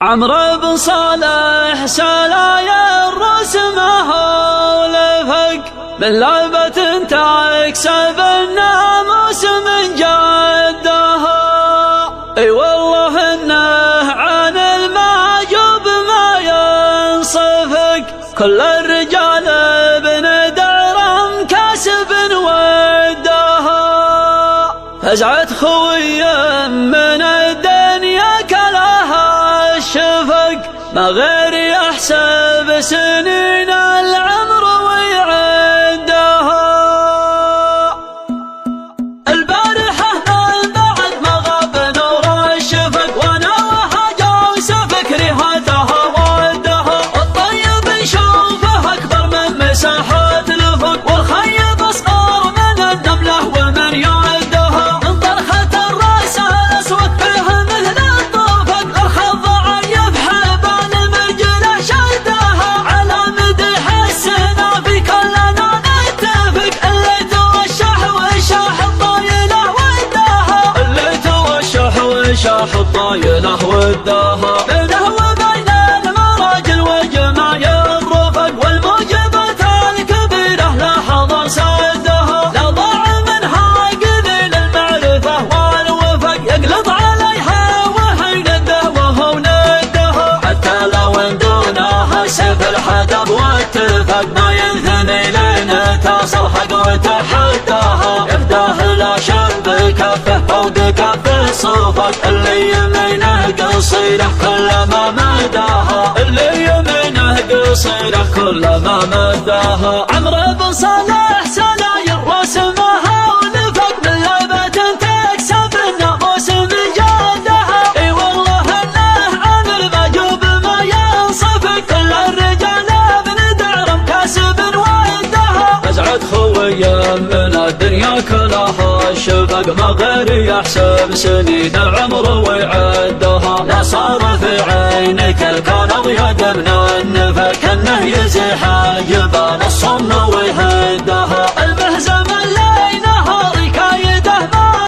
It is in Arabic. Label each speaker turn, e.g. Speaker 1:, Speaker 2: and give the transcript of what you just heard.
Speaker 1: عمرو بن صالح سلايا الرسمه ولفق من لعبة تكسب الناموس من جدها. اي والله انه عن المعجوب ما ينصفك، كل الرجال ابن درهم كاسب ودها. فزعت خويا من الدنيا كلها الشفق، ما غير يحسب سنين العمر ويعدها. البارحة من بعد ما غاب نور الشفق، وانا وهجا وسفك ريحتها ودها. الطيب نشوفه اكبر من مساحة الافق، والخيب اصغر من النملة ومن يعدها. انطرخت الراس الاسود فيه مثل الطفق، الخض عيب حبان مرجله شدها. على مدح السنة في كلنا نتفق، اللي توشح وشاح الطايلة وداها. اللي توشح وشاح الطايلة وداها. بينه وبين المراجل وجمايل رفق، والموجبات الكبيرة لاحظ سدها. لا ضاع منها قليل المعرفة والوفق، يقلط عليها وهي نده وهو ندها. حتى لو ان دونها سيف الحدب واتفق، ما ينثني لين تصل حق وتحداها. يفداه لا شب كفه فوق كفه صفق، اللي يمينه قصيره كلما مداها. اللي يمينه قصيره كلما مداها. عمرو بن صالح سلاير رسمها ولفق، من لعبة تكسب الناموس من جدها. اي والله انه عن المعجوب ما ينصفك، كل الرجال ابن درهم كاسب ودها. فزعت خويا من الدنيا كلها الشفق، ما غير يحسب سنين العمر ويعدها. لا صار في عينك الكون ابيض من النفق، كانه يزيح جبال الصم ويهدها.